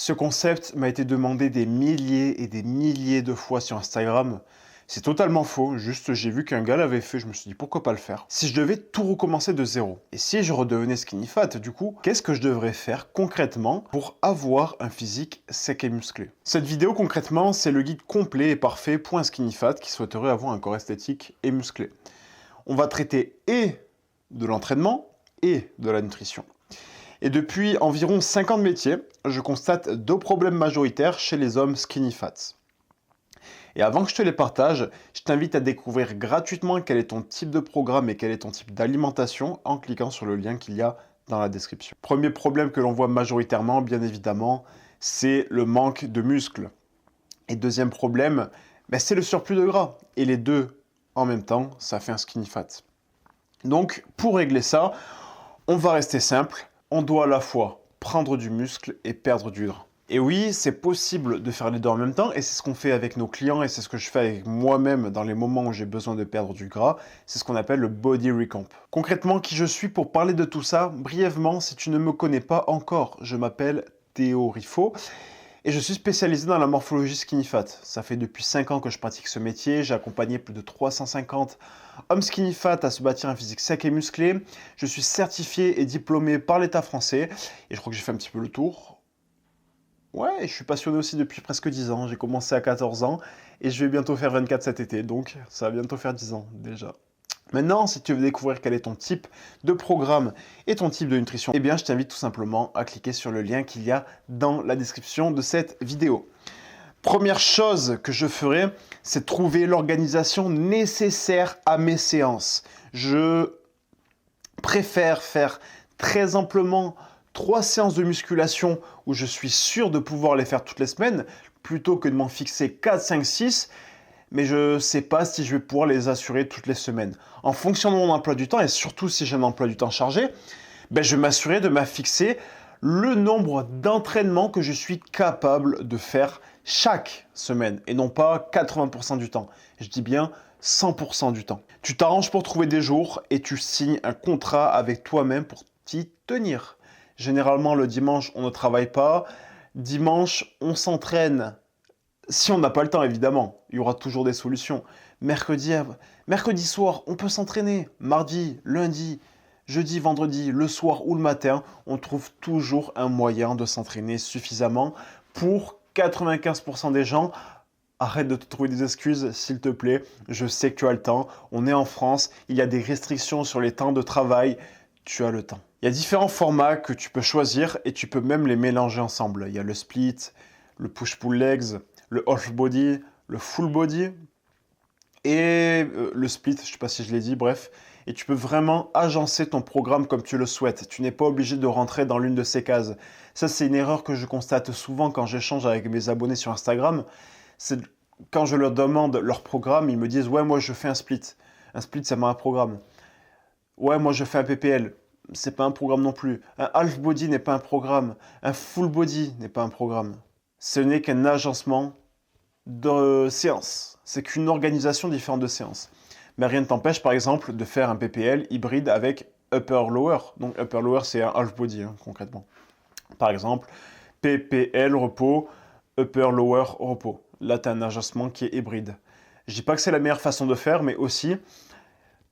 Ce concept m'a été demandé des milliers et des milliers de fois sur Instagram. C'est totalement faux, juste j'ai vu qu'un gars l'avait fait, je me suis dit pourquoi pas le faire. Si je devais tout recommencer de zéro, et si je redevenais skinny fat du coup, qu'est-ce que je devrais faire concrètement pour avoir un physique sec et musclé? Cette vidéo concrètement, c'est le guide complet et parfait pour un skinny fat qui souhaiterait avoir un corps esthétique et musclé. On va traiter et de l'entraînement et de la nutrition. Et depuis environ 5 ans de métier, je constate deux problèmes majoritaires chez les hommes skinny fat. Et avant que je te les partage, je t'invite à découvrir gratuitement quel est ton type de programme et quel est ton type d'alimentation en cliquant sur le lien qu'il y a dans la description. Premier problème que l'on voit majoritairement, bien évidemment, c'est le manque de muscles. Et deuxième problème, c'est le surplus de gras. Et les deux en même temps, ça fait un skinny fat. Donc, pour régler ça, on va rester simple. On doit à la fois prendre du muscle et perdre du gras. Et oui, c'est possible de faire les deux en même temps, et c'est ce qu'on fait avec nos clients, et c'est ce que je fais avec moi-même dans les moments où j'ai besoin de perdre du gras. C'est ce qu'on appelle le body recomp. Concrètement, qui je suis pour parler de tout ça? Brièvement, si tu ne me connais pas encore, je m'appelle Théo Riffaut, et je suis spécialisé dans la morphologie skinny fat. Ça fait depuis 5 ans que je pratique ce métier, j'ai accompagné plus de 350 hommes skinny fat à se bâtir un physique sec et musclé. Je suis certifié et diplômé par l'État français, et je crois que j'ai fait un petit peu le tour. Ouais, je suis passionné aussi depuis presque 10 ans. J'ai commencé à 14 ans et je vais bientôt faire 24 cet été, donc ça va bientôt faire 10 ans déjà. Maintenant, si tu veux découvrir quel est ton type de programme et ton type de nutrition, eh bien je t'invite tout simplement à cliquer sur le lien qu'il y a dans la description de cette vidéo. Première chose que je ferai, c'est trouver l'organisation nécessaire à mes séances. Je préfère faire très amplement 3 séances de musculation où je suis sûr de pouvoir les faire toutes les semaines, plutôt que de m'en fixer 4, 5, 6, mais je ne sais pas si je vais pouvoir les assurer toutes les semaines. En fonction de mon emploi du temps, et surtout si j'ai un emploi du temps chargé, je vais m'assurer de m'affixer le nombre d'entraînements que je suis capable de faire chaque semaine, et non pas 80% du temps. Je dis bien 100% du temps. Tu t'arranges pour trouver des jours et tu signes un contrat avec toi-même pour t'y tenir. Généralement, le dimanche, on ne travaille pas. Dimanche, on s'entraîne. Si on n'a pas le temps, évidemment, il y aura toujours des solutions. Mercredi soir, on peut s'entraîner. Mardi, lundi, jeudi, vendredi, le soir ou le matin, on trouve toujours un moyen de s'entraîner suffisamment pour 95% des gens. Arrête de te trouver des excuses, s'il te plaît. Je sais que tu as le temps. On est en France. Il y a des restrictions sur les temps de travail. Tu as le temps. Il y a différents formats que tu peux choisir et tu peux même les mélanger ensemble. Il y a le split, le push-pull legs, le half body, le full body et le split, je ne sais pas si je l'ai dit, bref. Et tu peux vraiment agencer ton programme comme tu le souhaites. Tu n'es pas obligé de rentrer dans l'une de ces cases. Ça, c'est une erreur que je constate souvent quand j'échange avec mes abonnés sur Instagram. C'est quand je leur demande leur programme, ils me disent « Ouais, moi, je fais un split. Un split, c'est un programme. Ouais, moi, je fais un PPL. C'est pas un programme non plus. Un half body n'est pas un programme. Un full body n'est pas un programme. Ce n'est qu'un agencement de séances. C'est qu'une organisation différente de séances. Mais rien ne t'empêche, par exemple, de faire un PPL hybride avec upper-lower. Donc, upper-lower, c'est un half body, concrètement. Par exemple, PPL repos, upper-lower repos. Là, tu as un agencement qui est hybride. Je dis pas que c'est la meilleure façon de faire, mais aussi,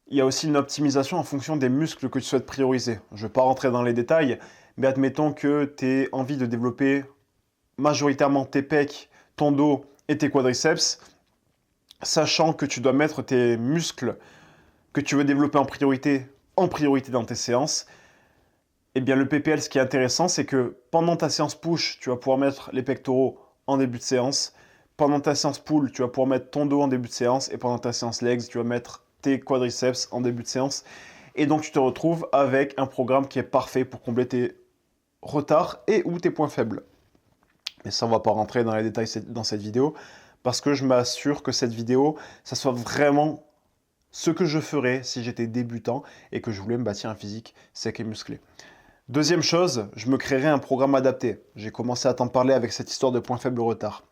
il y a aussi une optimisation en fonction des muscles que tu souhaites prioriser. Je ne vais pas rentrer dans les détails, mais admettons que tu aies envie de développer majoritairement tes pecs, ton dos et tes quadriceps, sachant que tu dois mettre tes muscles que tu veux développer en priorité dans tes séances. Eh bien, le PPL, ce qui est intéressant, c'est que pendant ta séance push, tu vas pouvoir mettre les pectoraux en début de séance. Pendant ta séance pull, tu vas pouvoir mettre ton dos en début de séance. Et pendant ta séance legs, tu vas mettre tes quadriceps en début de séance. Et donc, tu te retrouves avec un programme qui est parfait pour combler tes retards et ou tes points faibles. Mais ça, on ne va pas rentrer dans les détails dans cette vidéo parce que je m'assure que cette vidéo, ça soit vraiment ce que je ferais si j'étais débutant et que je voulais me bâtir un physique sec et musclé. Deuxième chose, je me créerai un programme adapté. J'ai commencé à t'en parler avec cette histoire de points faibles retard.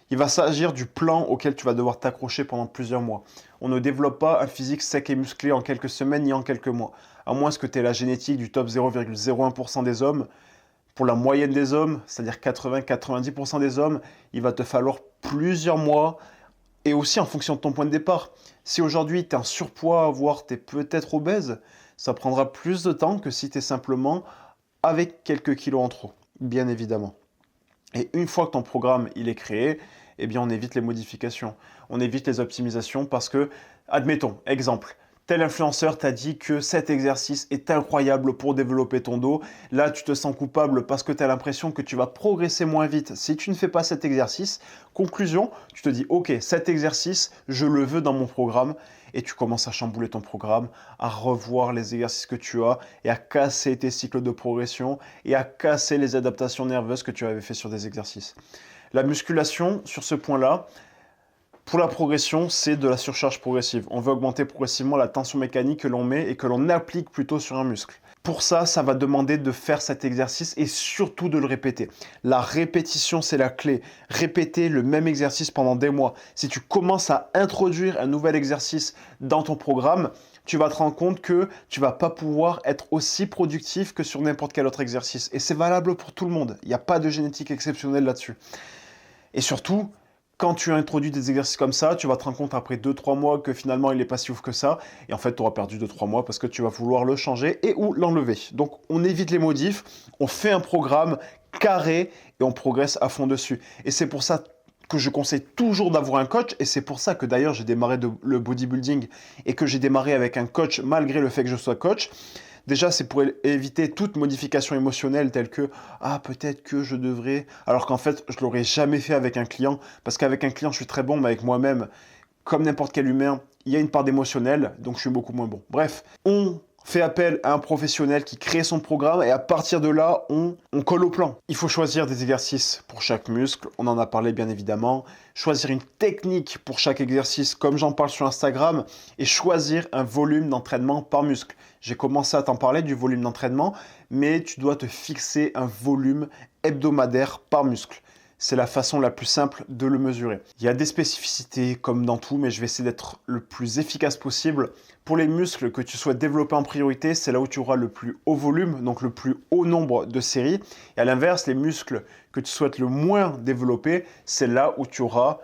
Il va s'agir du plan auquel tu vas devoir t'accrocher pendant plusieurs mois. On ne développe pas un physique sec et musclé en quelques semaines ni en quelques mois. À moins que tu aies la génétique du top 0,01% des hommes, Pour la moyenne des hommes, c'est-à-dire 80-90% des hommes, il va te falloir plusieurs mois et aussi en fonction de ton point de départ. Si aujourd'hui tu es en surpoids, voire tu es peut-être obèse, ça prendra plus de temps que si tu es simplement avec quelques kilos en trop, bien évidemment. Et une fois que ton programme il est créé, eh bien on évite les modifications, on évite les optimisations parce que, admettons, exemple, tel influenceur t'a dit que cet exercice est incroyable pour développer ton dos. Là, tu te sens coupable parce que tu as l'impression que tu vas progresser moins vite si tu ne fais pas cet exercice. Conclusion, tu te dis, ok, cet exercice, je le veux dans mon programme. Et tu commences à chambouler ton programme, à revoir les exercices que tu as et à casser tes cycles de progression et à casser les adaptations nerveuses que tu avais fait sur des exercices. La musculation, sur ce point-là, pour la progression, c'est de la surcharge progressive. On veut augmenter progressivement la tension mécanique que l'on met et que l'on applique plutôt sur un muscle. Pour ça, ça va demander de faire cet exercice et surtout de le répéter. La répétition, c'est la clé. Répéter le même exercice pendant des mois. Si tu commences à introduire un nouvel exercice dans ton programme, tu vas te rendre compte que tu ne vas pas pouvoir être aussi productif que sur n'importe quel autre exercice. Et c'est valable pour tout le monde. Il n'y a pas de génétique exceptionnelle là-dessus. Et surtout, quand tu introduis des exercices comme ça, tu vas te rendre compte après 2-3 mois que finalement il n'est pas si ouf que ça. Et en fait, tu auras perdu 2-3 mois parce que tu vas vouloir le changer et ou l'enlever. Donc, on évite les modifs, on fait un programme carré et on progresse à fond dessus. Et c'est pour ça que je conseille toujours d'avoir un coach. Et c'est pour ça que d'ailleurs, j'ai démarré le bodybuilding et que j'ai démarré avec un coach malgré le fait que je sois coach. Déjà, c'est pour éviter toute modification émotionnelle telle que « Ah, peut-être que je devrais… » Alors qu'en fait, je ne l'aurais jamais fait avec un client. Parce qu'avec un client, je suis très bon, mais avec moi-même, comme n'importe quel humain, il y a une part d'émotionnel, donc je suis beaucoup moins bon. Bref, on fait appel à un professionnel qui crée son programme et à partir de là, on colle au plan. Il faut choisir des exercices pour chaque muscle, on en a parlé bien évidemment, choisir une technique pour chaque exercice comme j'en parle sur Instagram et choisir un volume d'entraînement par muscle. J'ai commencé à t'en parler du volume d'entraînement, mais tu dois te fixer un volume hebdomadaire par muscle. C'est la façon la plus simple de le mesurer. Il y a des spécificités comme dans tout, mais je vais essayer d'être le plus efficace possible. Pour les muscles que tu souhaites développer en priorité, c'est là où tu auras le plus haut volume, donc le plus haut nombre de séries. Et à l'inverse, les muscles que tu souhaites le moins développer, c'est là où tu auras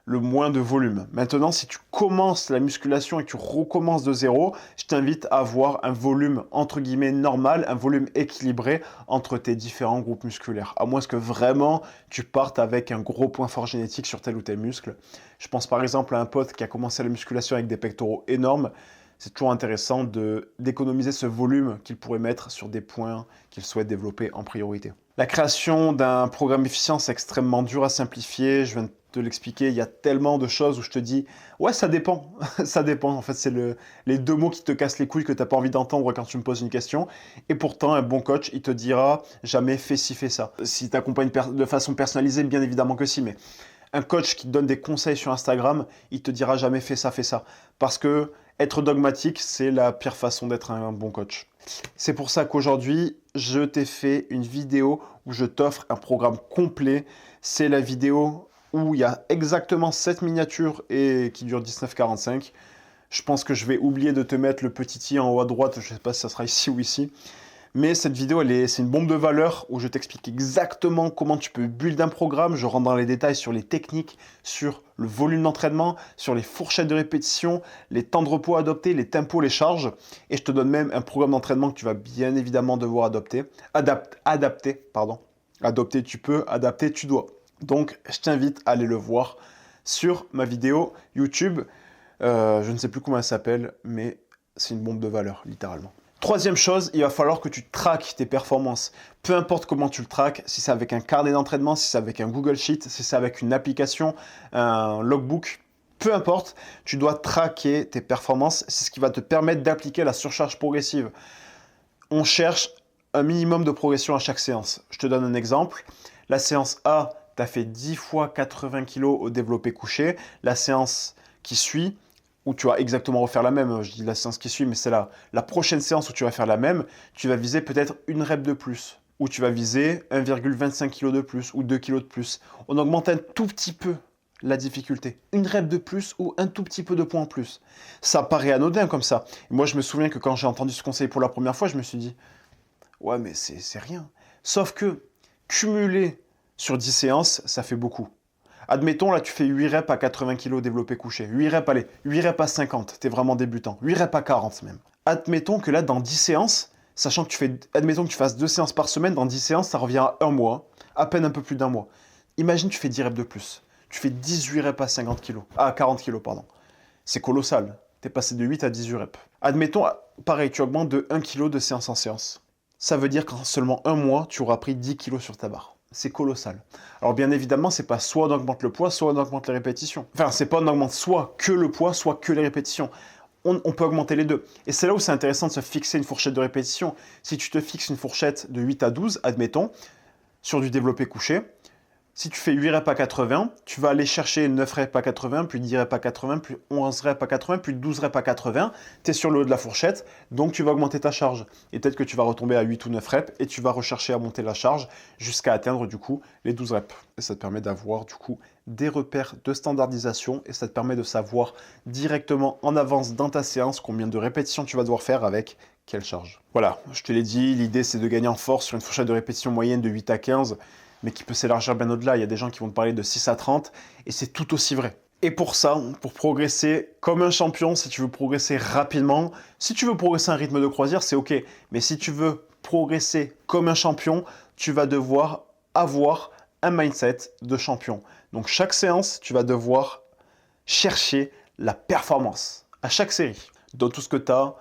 le moins de volume. Maintenant, si tu commences la musculation et que tu recommences de zéro, je t'invite à avoir un volume entre guillemets normal, un volume équilibré entre tes différents groupes musculaires. À moins que vraiment tu partes avec un gros point fort génétique sur tel ou tel muscle. Je pense par exemple à un pote qui a commencé la musculation avec des pectoraux énormes. C'est toujours intéressant d'économiser ce volume qu'il pourrait mettre sur des points qu'il souhaite développer en priorité. La création d'un programme efficient, c'est extrêmement dur à simplifier. Je viens de te l'expliquer, il y a tellement de choses où je te dis « Ouais, ça dépend, ça dépend. » En fait, c'est les deux mots qui te cassent les couilles que tu n'as pas envie d'entendre quand tu me poses une question. Et pourtant, un bon coach, il te dira « Jamais fais ci, fais ça. » Si tu accompagnes de façon personnalisée, bien évidemment que si, mais un coach qui te donne des conseils sur Instagram, il te dira jamais fais ça, fais ça. Parce que être dogmatique, c'est la pire façon d'être un bon coach. C'est pour ça qu'aujourd'hui, je t'ai fait une vidéo où je t'offre un programme complet. C'est la vidéo où il y a exactement cette miniature et qui dure 19,45. Je pense que je vais oublier de te mettre le petit i en haut à droite. Je ne sais pas si ça sera ici ou ici. Mais cette vidéo, c'est une bombe de valeur où je t'explique exactement comment tu peux build un programme. Je rentre dans les détails sur les techniques, sur le volume d'entraînement, sur les fourchettes de répétition, les temps de repos à adopter, les tempos, les charges. Et je te donne même un programme d'entraînement que tu vas bien évidemment devoir adopter. Adapter, pardon. Adopter, tu peux. Adapter, tu dois. Donc, je t'invite à aller le voir sur ma vidéo YouTube. Je ne sais plus comment elle s'appelle, mais c'est une bombe de valeur, littéralement. Troisième chose, il va falloir que tu traques tes performances. Peu importe comment tu le traques, si c'est avec un carnet d'entraînement, si c'est avec un Google Sheet, si c'est avec une application, un logbook, peu importe, tu dois traquer tes performances. C'est ce qui va te permettre d'appliquer la surcharge progressive. On cherche un minimum de progression à chaque séance. Je te donne un exemple. La séance A, tu as fait 10 fois 80 kg au développé couché. La séance qui suit, où tu vas exactement refaire la même, je dis la séance qui suit, mais c'est la prochaine séance où tu vas faire la même, tu vas viser peut-être une rep de plus, ou tu vas viser 1,25 kg de plus, ou 2 kg de plus. On augmente un tout petit peu la difficulté. Une rep de plus ou un tout petit peu de points en plus. Ça paraît anodin comme ça. Et moi, je me souviens que quand j'ai entendu ce conseil pour la première fois, je me suis dit « Ouais, mais c'est rien. Sauf que cumuler sur 10 séances, ça fait beaucoup. Admettons, là, tu fais 8 reps à 80 kg développé couché. 8 reps, allez, 8 reps à 50, t'es vraiment débutant. 8 reps à 40 même. Admettons que là, dans 10 séances, sachant que admettons que tu fasses 2 séances par semaine, dans 10 séances, ça revient à 1 mois, à peine un peu plus d'un mois. Imagine, tu fais 10 reps de plus. Tu fais 18 reps à 50 kg. À 40 kg, pardon. C'est colossal. T'es passé de 8 à 18 reps. Admettons, pareil, tu augmentes de 1 kg de séance en séance. Ça veut dire qu'en seulement un mois, tu auras pris 10 kg sur ta barre. C'est colossal. Alors bien évidemment, c'est pas soit on augmente le poids, soit on augmente les répétitions. Enfin, c'est pas on augmente soit que le poids, soit que les répétitions. On peut augmenter les deux. Et c'est là où c'est intéressant de se fixer une fourchette de répétition. Si tu te fixes une fourchette de 8 à 12, admettons, sur du développé couché, si tu fais 8 reps à 80, tu vas aller chercher 9 reps à 80, puis 10 reps à 80, puis 11 reps à 80, puis 12 reps à 80. Tu es sur le haut de la fourchette, donc tu vas augmenter ta charge. Et peut-être que tu vas retomber à 8 ou 9 reps et tu vas rechercher à monter la charge jusqu'à atteindre du coup les 12 reps. Et ça te permet d'avoir du coup des repères de standardisation et ça te permet de savoir directement en avance dans ta séance combien de répétitions tu vas devoir faire avec quelle charge. Voilà, je te l'ai dit, l'idée c'est de gagner en force sur une fourchette de répétition moyenne de 8 à 15, mais qui peut s'élargir bien au-delà. Il y a des gens qui vont te parler de 6 à 30, et c'est tout aussi vrai. Et pour ça, pour progresser comme un champion, si tu veux progresser rapidement, si tu veux progresser à un rythme de croisière, c'est ok. Mais si tu veux progresser comme un champion, tu vas devoir avoir un mindset de champion. Donc chaque séance, tu vas devoir chercher la performance à chaque série. Dans tout ce que tu as,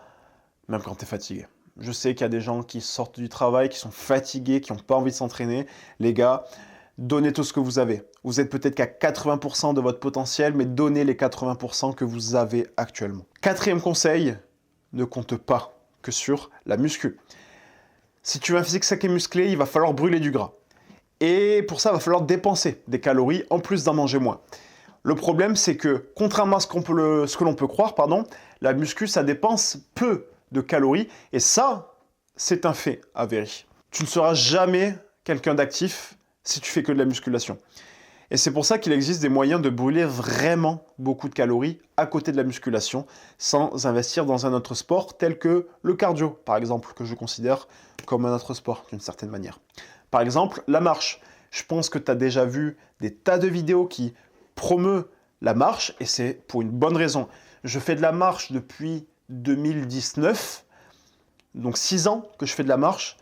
même quand tu es fatigué. Je sais qu'il y a des gens qui sortent du travail, qui sont fatigués, qui n'ont pas envie de s'entraîner. Les gars, donnez tout ce que vous avez. Vous êtes peut-être qu'à 80% de votre potentiel, mais donnez les 80% que vous avez actuellement. Quatrième conseil, ne compte pas que sur la muscu. Si tu veux un physique sec et musclé, il va falloir brûler du gras. Et pour ça, il va falloir dépenser des calories en plus d'en manger moins. Le problème, c'est que, contrairement à ce que l'on peut croire, la muscu, ça dépense peu de calories, et ça, c'est un fait avéré. Tu ne seras jamais quelqu'un d'actif si tu fais que de la musculation. Et c'est pour ça qu'il existe des moyens de brûler vraiment beaucoup de calories à côté de la musculation, sans investir dans un autre sport tel que le cardio, par exemple, que je considère comme un autre sport, d'une certaine manière. Par exemple, la marche. Je pense que tu as déjà vu des tas de vidéos qui promeuvent la marche, et c'est pour une bonne raison. Je fais de la marche depuis 2019, donc 6 ans que je fais de la marche.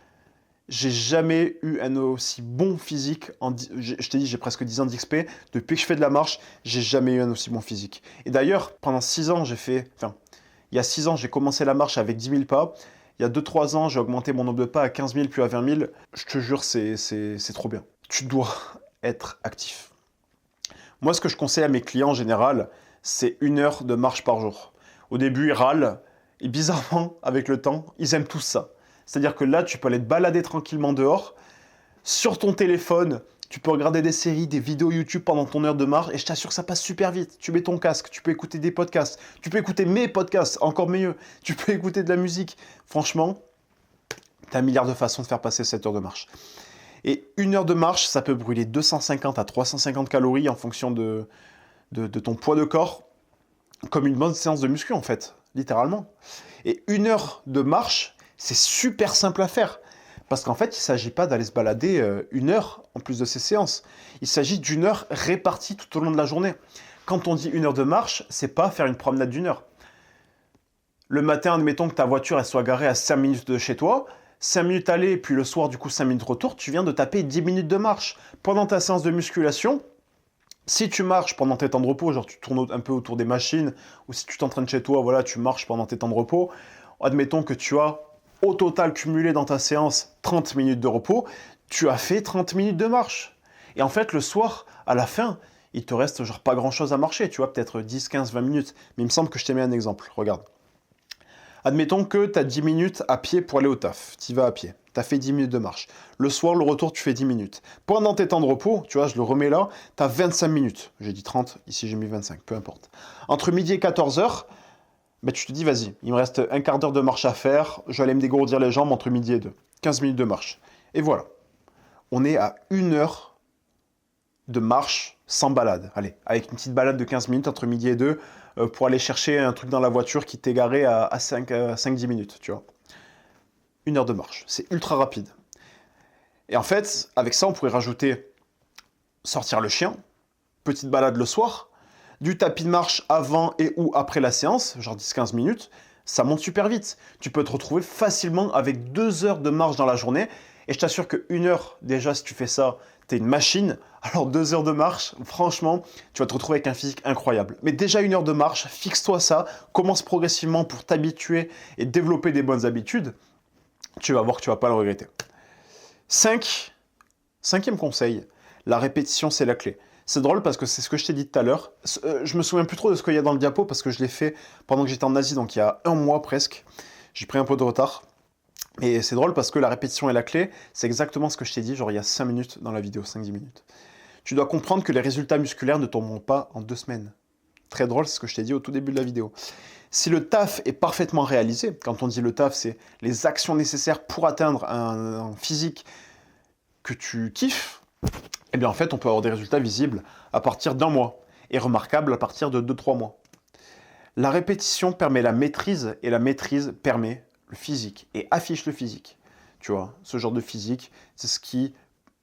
J'ai jamais eu un aussi bon physique. Je t'ai dit, j'ai presque 10 ans d'XP. Depuis que je fais de la marche, j'ai jamais eu un aussi bon physique. Et d'ailleurs, pendant 6 ans, il y a 6 ans, j'ai commencé la marche avec 10 000 pas. Il y a 2-3 ans, j'ai augmenté mon nombre de pas à 15 000 puis à 20 000. Je te jure, c'est trop bien. Tu dois être actif. Moi, ce que je conseille à mes clients en général, c'est 1 heure de marche par jour. Au début, ils râlent, et bizarrement, avec le temps, ils aiment tous ça. C'est-à-dire que là, tu peux aller te balader tranquillement dehors, sur ton téléphone, tu peux regarder des séries, des vidéos YouTube pendant ton heure de marche, et je t'assure que ça passe super vite. Tu mets ton casque, tu peux écouter des podcasts, tu peux écouter mes podcasts, encore mieux, tu peux écouter de la musique. Franchement, tu as 1 milliard de façons de faire passer cette heure de marche. Et 1 heure de marche, ça peut brûler 250 à 350 calories en fonction de ton poids de corps, comme une bonne séance de muscu en fait, littéralement. Et 1 heure de marche, c'est super simple à faire. Parce qu'en fait, il ne s'agit pas d'aller se balader 1 heure en plus de ces séances. Il s'agit d'1 heure répartie tout au long de la journée. Quand on dit 1 heure de marche, c'est pas faire une promenade d'1 heure. Le matin, admettons que ta voiture elle soit garée à 5 minutes de chez toi, 5 minutes aller, puis le soir, du coup 5 minutes retour, tu viens de taper 10 minutes de marche. Pendant ta séance de musculation, si tu marches pendant tes temps de repos, genre tu tournes un peu autour des machines, ou si tu t'entraînes chez toi, voilà, tu marches pendant tes temps de repos, admettons que tu as au total cumulé dans ta séance 30 minutes de repos, tu as fait 30 minutes de marche. Et en fait, le soir, à la fin, il te reste genre pas grand-chose à marcher, tu vois, peut-être 10, 15, 20 minutes. Mais il me semble que je t'ai mis un exemple, regarde. Admettons que tu as 10 minutes à pied pour aller au taf, tu y vas à pied. Tu as fait 10 minutes de marche. Le soir, le retour, tu fais 10 minutes. Pendant tes temps de repos, tu vois, je le remets là, tu as 25 minutes. J'ai dit 30, ici j'ai mis 25, peu importe. Entre midi et 14h, ben, tu te dis, vas-y, il me reste un quart d'heure de marche à faire, je vais aller me dégourdir les jambes entre midi et 2. 15 minutes de marche. Et voilà. On est à 1 heure de marche sans balade. Allez, avec une petite balade de 15 minutes entre midi et 2 pour aller chercher un truc dans la voiture qui t'est garé à 5-10 minutes, tu vois. 1 heure de marche. C'est ultra rapide. Et en fait, avec ça, on pourrait rajouter sortir le chien, petite balade le soir, du tapis de marche avant et ou après la séance, genre 10-15 minutes, ça monte super vite. Tu peux te retrouver facilement avec 2 heures de marche dans la journée. Et je t'assure que 1 heure, déjà, si tu fais ça, t'es une machine. Alors 2 heures de marche, franchement, tu vas te retrouver avec un physique incroyable. Mais déjà 1 heure de marche, fixe-toi ça, commence progressivement pour t'habituer et développer des bonnes habitudes. Tu vas voir que tu vas pas le regretter. 5e conseil, la répétition, c'est la clé. C'est drôle parce que c'est ce que je t'ai dit tout à l'heure. Je me souviens plus trop de ce qu'il y a dans le diapo parce que je l'ai fait pendant que j'étais en Asie, donc il y a 1 mois presque. J'ai pris un peu de retard. Et c'est drôle parce que la répétition est la clé. C'est exactement ce que je t'ai dit, genre il y a 5 minutes dans la vidéo, 5-10 minutes. Tu dois comprendre que les résultats musculaires ne tomberont pas en 2 semaines. Très drôle, c'est ce que je t'ai dit au tout début de la vidéo. Si le taf est parfaitement réalisé, quand on dit le taf, c'est les actions nécessaires pour atteindre un physique que tu kiffes, eh bien en fait, on peut avoir des résultats visibles à partir d'1 mois et remarquables à partir de 2-3 mois. La répétition permet la maîtrise et la maîtrise permet le physique et affiche le physique. Tu vois, ce genre de physique, c'est ce qui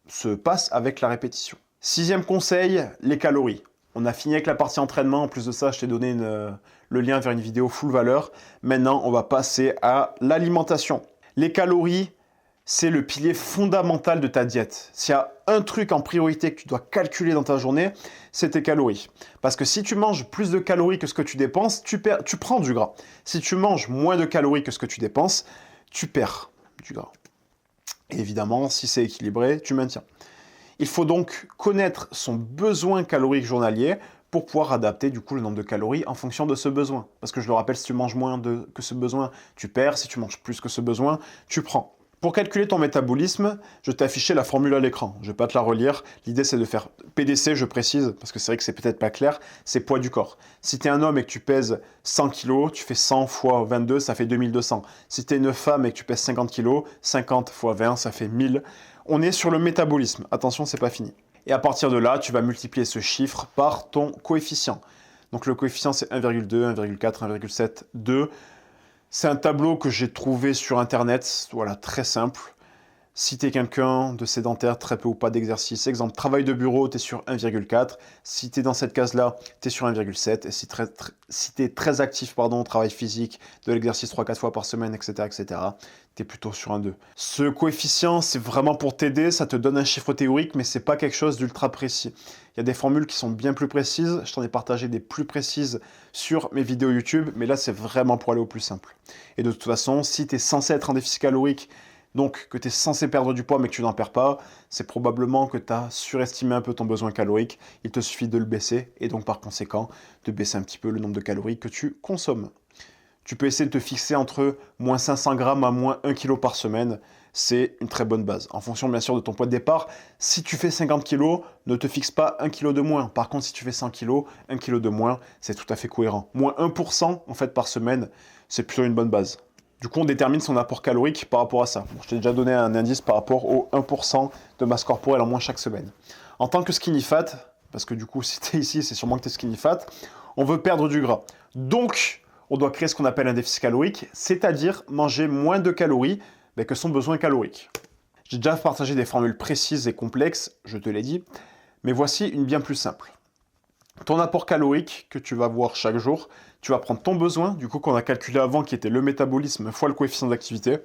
se passe avec la répétition. 6e conseil, les calories. On a fini avec la partie entraînement. En plus de ça, je t'ai donné le lien vers une vidéo full valeur. Maintenant, on va passer à l'alimentation. Les calories, c'est le pilier fondamental de ta diète. S'il y a un truc en priorité que tu dois calculer dans ta journée, c'est tes calories. Parce que si tu manges plus de calories que ce que tu dépenses, tu prends du gras. Si tu manges moins de calories que ce que tu dépenses, tu perds du gras. Et évidemment, si c'est équilibré, tu maintiens. Il faut donc connaître son besoin calorique journalier pour pouvoir adapter du coup le nombre de calories en fonction de ce besoin. Parce que je le rappelle, si tu manges moins que ce besoin, tu perds. Si tu manges plus que ce besoin, tu prends. Pour calculer ton métabolisme, je t'ai affiché la formule à l'écran. Je ne vais pas te la relire. L'idée, c'est de faire PDC, je précise, parce que c'est vrai que c'est peut-être pas clair, c'est poids du corps. Si tu es un homme et que tu pèses 100 kg, tu fais 100 fois 22, ça fait 2200. Si tu es une femme et que tu pèses 50 kg, 50 fois 20, ça fait 1000. On est sur le métabolisme. Attention, c'est pas fini. Et à partir de là, tu vas multiplier ce chiffre par ton coefficient. Donc le coefficient, c'est 1,2, 1,4, 1,7, 2. C'est un tableau que j'ai trouvé sur Internet, voilà, très simple. Si tu es quelqu'un de sédentaire, très peu ou pas d'exercice, exemple, travail de bureau, tu es sur 1,4. Si tu es dans cette case-là, tu es sur 1,7. Et si tu es très actif, travail physique, de l'exercice 3-4 fois par semaine, etc., tu es plutôt sur un 2. Ce coefficient, c'est vraiment pour t'aider, ça te donne un chiffre théorique, mais c'est pas quelque chose d'ultra précis. Il y a des formules qui sont bien plus précises, je t'en ai partagé des plus précises sur mes vidéos YouTube, mais là, c'est vraiment pour aller au plus simple. Et de toute façon, si tu es censé être en déficit calorique, donc que tu es censé perdre du poids mais que tu n'en perds pas, c'est probablement que tu as surestimé un peu ton besoin calorique. Il te suffit de le baisser et donc par conséquent de baisser un petit peu le nombre de calories que tu consommes. Tu peux essayer de te fixer entre moins 500 grammes à moins 1 kg par semaine. C'est une très bonne base. En fonction bien sûr de ton poids de départ, si tu fais 50 kg, ne te fixe pas 1 kg de moins. Par contre, si tu fais 100 kg, 1 kg de moins, c'est tout à fait cohérent. Moins 1% en fait par semaine, c'est plutôt une bonne base. Du coup, on détermine son apport calorique par rapport à ça. Bon, je t'ai déjà donné un indice par rapport au 1% de masse corporelle en moins chaque semaine. En tant que skinny fat, parce que du coup, si tu es ici, c'est sûrement que tu es skinny fat, on veut perdre du gras. Donc, on doit créer ce qu'on appelle un déficit calorique, c'est-à-dire manger moins de calories que son besoin calorique. J'ai déjà partagé des formules précises et complexes, je te l'ai dit, mais voici une bien plus simple. Ton apport calorique que tu vas voir chaque jour, tu vas prendre ton besoin, du coup qu'on a calculé avant, qui était le métabolisme fois le coefficient d'activité,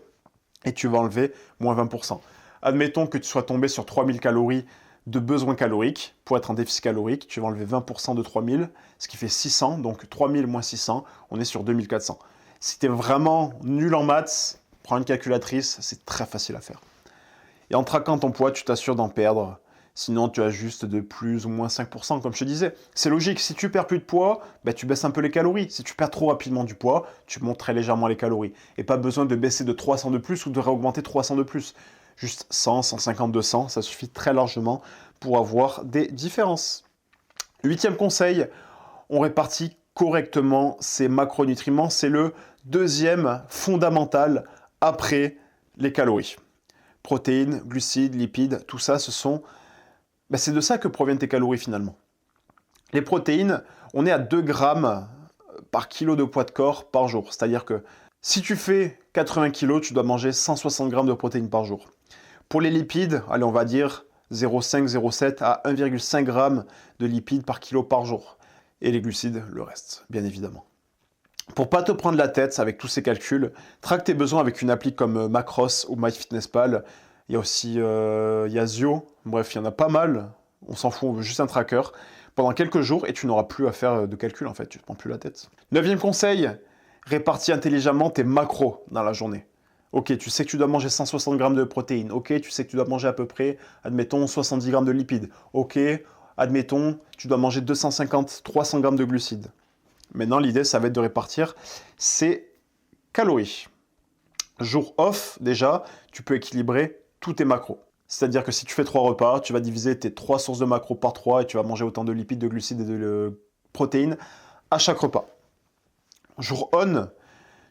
et tu vas enlever moins 20%. Admettons que tu sois tombé sur 3000 calories de besoin calorique. Pour être en déficit calorique, tu vas enlever 20% de 3000, ce qui fait 600, donc 3000 moins 600, on est sur 2400. Si tu es vraiment nul en maths, prends une calculatrice, c'est très facile à faire. Et en traquant ton poids, tu t'assures d'en perdre. Sinon, tu ajustes de plus ou moins 5%, comme je te disais. C'est logique, si tu perds plus de poids, tu baisses un peu les calories. Si tu perds trop rapidement du poids, tu montes très légèrement les calories. Et pas besoin de baisser de 300 de plus ou de réaugmenter 300 de plus. Juste 100, 150, 200, ça suffit très largement pour avoir des différences. 8e conseil, on répartit correctement ces macronutriments. C'est le 2e fondamental après les calories. Protéines, glucides, lipides, tout ça, c'est de ça que proviennent tes calories finalement. Les protéines, on est à 2 grammes par kilo de poids de corps par jour. C'est-à-dire que si tu fais 80 kg, tu dois manger 160 grammes de protéines par jour. Pour les lipides, allez, on va dire 0,5, 0,7 à 1,5 g de lipides par kilo par jour. Et les glucides, le reste, bien évidemment. Pour pas te prendre la tête avec tous ces calculs, traque tes besoins avec une appli comme Macros ou MyFitnessPal. Il y a aussi Yazio, bref, il y en a pas mal. On s'en fout, on veut juste un tracker. Pendant quelques jours et tu n'auras plus à faire de calcul en fait, tu ne te prends plus la tête. 9e conseil, répartis intelligemment tes macros dans la journée. Ok, tu sais que tu dois manger 160 g de protéines. Ok, tu sais que tu dois manger à peu près, admettons, 70 g de lipides. Ok, admettons, tu dois manger 250-300 g de glucides. Maintenant, l'idée, ça va être de répartir ces calories. Jour off, déjà, tu peux équilibrer tous tes macros. C'est-à-dire que si tu fais 3 repas, tu vas diviser tes 3 sources de macros par 3 et tu vas manger autant de lipides, de glucides et de protéines à chaque repas. Jour on,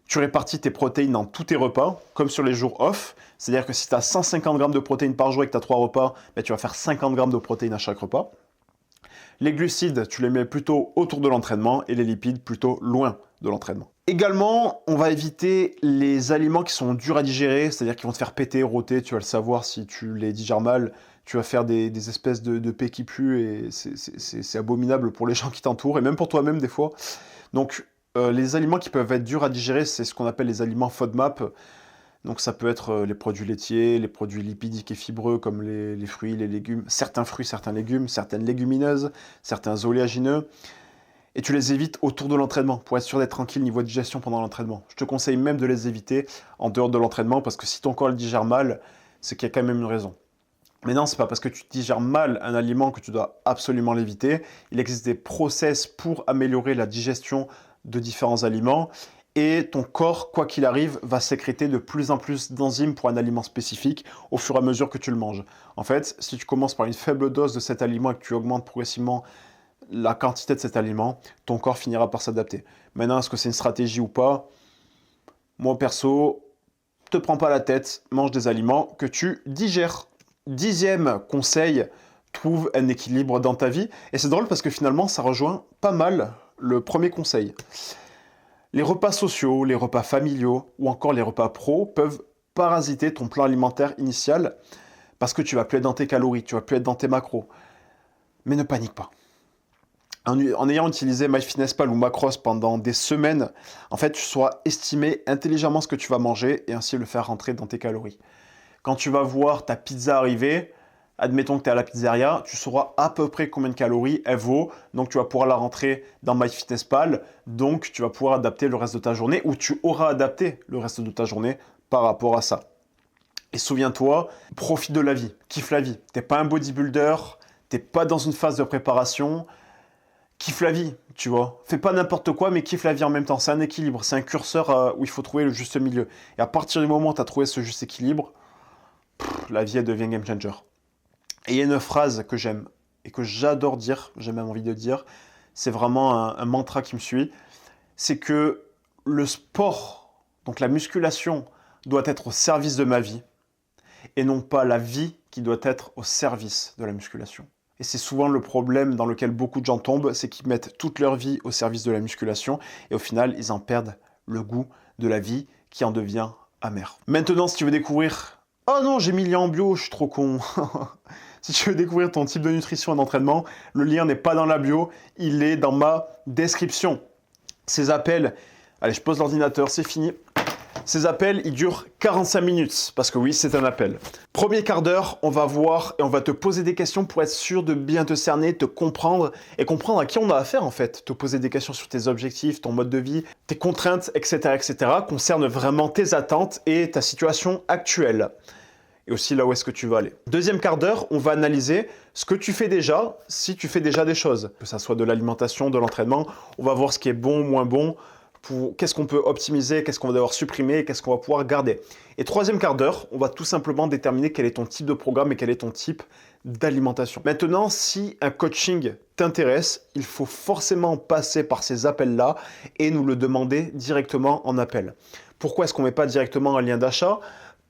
tu répartis tes protéines dans tous tes repas, comme sur les jours off. C'est-à-dire que si tu as 150 g de protéines par jour et que tu as 3 repas, ben tu vas faire 50 g de protéines à chaque repas. Les glucides, tu les mets plutôt autour de l'entraînement et les lipides plutôt loin de l'entraînement. Également, on va éviter les aliments qui sont durs à digérer, c'est-à-dire qui vont te faire péter, rôter, tu vas le savoir si tu les digères mal, tu vas faire des espèces de pets qui puent et c'est abominable pour les gens qui t'entourent et même pour toi-même des fois. Donc les aliments qui peuvent être durs à digérer, c'est ce qu'on appelle les aliments FODMAP. Donc ça peut être les produits laitiers, les produits lipidiques et fibreux comme les fruits, les légumes, certains fruits, certains légumes, certaines légumineuses, certains oléagineux. Et tu les évites autour de l'entraînement pour être sûr d'être tranquille niveau digestion pendant l'entraînement. Je te conseille même de les éviter en dehors de l'entraînement parce que si ton corps le digère mal, c'est qu'il y a quand même une raison. Mais non, c'est pas parce que tu digères mal un aliment que tu dois absolument l'éviter. Il existe des process pour améliorer la digestion de différents aliments. Et ton corps, quoi qu'il arrive, va sécréter de plus en plus d'enzymes pour un aliment spécifique au fur et à mesure que tu le manges. En fait, si tu commences par une faible dose de cet aliment et que tu augmentes progressivement la quantité de cet aliment, ton corps finira par s'adapter. Maintenant, est-ce que c'est une stratégie ou pas? Moi, perso, te prends pas la tête, mange des aliments que tu digères. 10e conseil, trouve un équilibre dans ta vie. Et c'est drôle parce que finalement, ça rejoint pas mal le premier conseil. Les repas sociaux, les repas familiaux ou encore les repas pro peuvent parasiter ton plan alimentaire initial parce que tu vas plus être dans tes calories, tu vas plus être dans tes macros. Mais ne panique pas. En ayant utilisé MyFitnessPal ou Macros pendant des semaines, en fait, tu sauras estimer intelligemment ce que tu vas manger et ainsi le faire rentrer dans tes calories. Quand tu vas voir ta pizza arriver, admettons que tu es à la pizzeria, tu sauras à peu près combien de calories elle vaut, donc tu vas pouvoir la rentrer dans MyFitnessPal, donc tu vas pouvoir adapter le reste de ta journée ou tu auras adapté le reste de ta journée par rapport à ça. Et souviens-toi, profite de la vie, kiffe la vie. T'es pas un bodybuilder, t'es pas dans une phase de préparation, kiffe la vie, tu vois. Fais pas n'importe quoi, mais kiffe la vie en même temps. C'est un équilibre, c'est un curseur où il faut trouver le juste milieu. Et à partir du moment où tu as trouvé ce juste équilibre, la vie, elle devient game changer. Et il y a une phrase que j'aime et que j'adore dire, j'ai même envie de dire, c'est vraiment un mantra qui me suit, c'est que le sport, donc la musculation, doit être au service de ma vie et non pas la vie qui doit être au service de la musculation. Et c'est souvent le problème dans lequel beaucoup de gens tombent, c'est qu'ils mettent toute leur vie au service de la musculation et au final, ils en perdent le goût de la vie qui en devient amer. Maintenant, si tu veux découvrir... Oh non, j'ai mis le lien en bio, je suis trop con. Si tu veux découvrir ton type de nutrition et d'entraînement, le lien n'est pas dans la bio, il est dans ma description. Ces appels... Allez, je pose l'ordinateur, c'est fini. Ces appels, ils durent 45 minutes, parce que oui, c'est un appel. Premier quart d'heure, on va voir et on va te poser des questions pour être sûr de bien te cerner, te comprendre et comprendre à qui on a affaire en fait. Te poser des questions sur tes objectifs, ton mode de vie, tes contraintes, etc. concernent vraiment tes attentes et ta situation actuelle. Et aussi là où est-ce que tu vas aller. Deuxième quart d'heure, on va analyser ce que tu fais déjà, si tu fais déjà des choses. Que ça soit de l'alimentation, de l'entraînement, on va voir ce qui est bon, moins bon, qu'est-ce qu'on peut optimiser, qu'est-ce qu'on va devoir supprimer, qu'est-ce qu'on va pouvoir garder. Et troisième quart d'heure, on va tout simplement déterminer quel est ton type de programme et quel est ton type d'alimentation. Maintenant, si un coaching t'intéresse, il faut forcément passer par ces appels-là et nous le demander directement en appel. Pourquoi est-ce qu'on ne met pas directement un lien d'achat?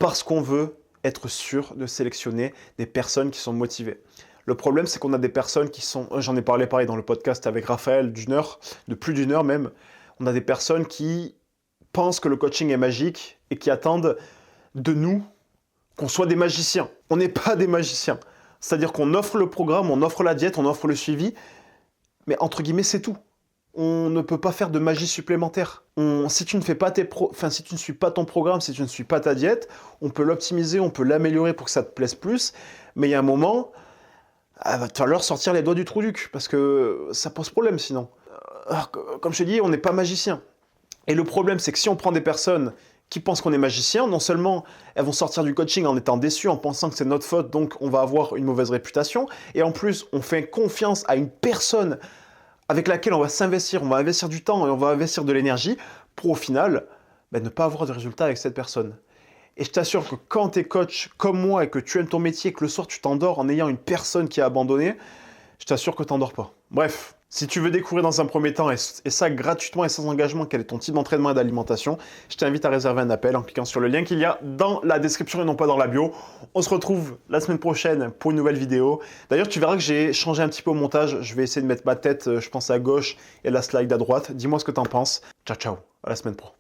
Parce qu'on veut être sûr de sélectionner des personnes qui sont motivées. Le problème, c'est qu'on a des personnes qui sont... J'en ai parlé pareil dans le podcast avec Raphaël de plus d'une heure même. On a des personnes qui pensent que le coaching est magique et qui attendent de nous qu'on soit des magiciens. On n'est pas des magiciens. C'est-à-dire qu'on offre le programme, on offre la diète, on offre le suivi, mais entre guillemets, c'est tout. On ne peut pas faire de magie supplémentaire. Si tu ne fais pas si tu ne suis pas ton programme, si tu ne suis pas ta diète, on peut l'optimiser, on peut l'améliorer pour que ça te plaise plus, mais il y a un moment, il va te falloir sortir les doigts du trou du cul, parce que ça pose problème sinon. Comme je te dis, on n'est pas magicien. Et le problème, c'est que si on prend des personnes qui pensent qu'on est magicien, non seulement elles vont sortir du coaching en étant déçues, en pensant que c'est notre faute, donc on va avoir une mauvaise réputation, et en plus, on fait confiance à une personne avec laquelle on va s'investir, on va investir du temps et on va investir de l'énergie pour au final ne pas avoir de résultat avec cette personne. Et je t'assure que quand tu es coach comme moi et que tu aimes ton métier, que le soir tu t'endors en ayant une personne qui a abandonné, je t'assure que tu t'endors pas. Bref, si tu veux découvrir dans un premier temps, et ça gratuitement et sans engagement, quel est ton type d'entraînement et d'alimentation, je t'invite à réserver un appel en cliquant sur le lien qu'il y a dans la description et non pas dans la bio. On se retrouve la semaine prochaine pour une nouvelle vidéo. D'ailleurs, tu verras que j'ai changé un petit peu au montage. Je vais essayer de mettre ma tête, je pense, à gauche et la slide à droite. Dis-moi ce que tu en penses. Ciao, ciao. À la semaine pro.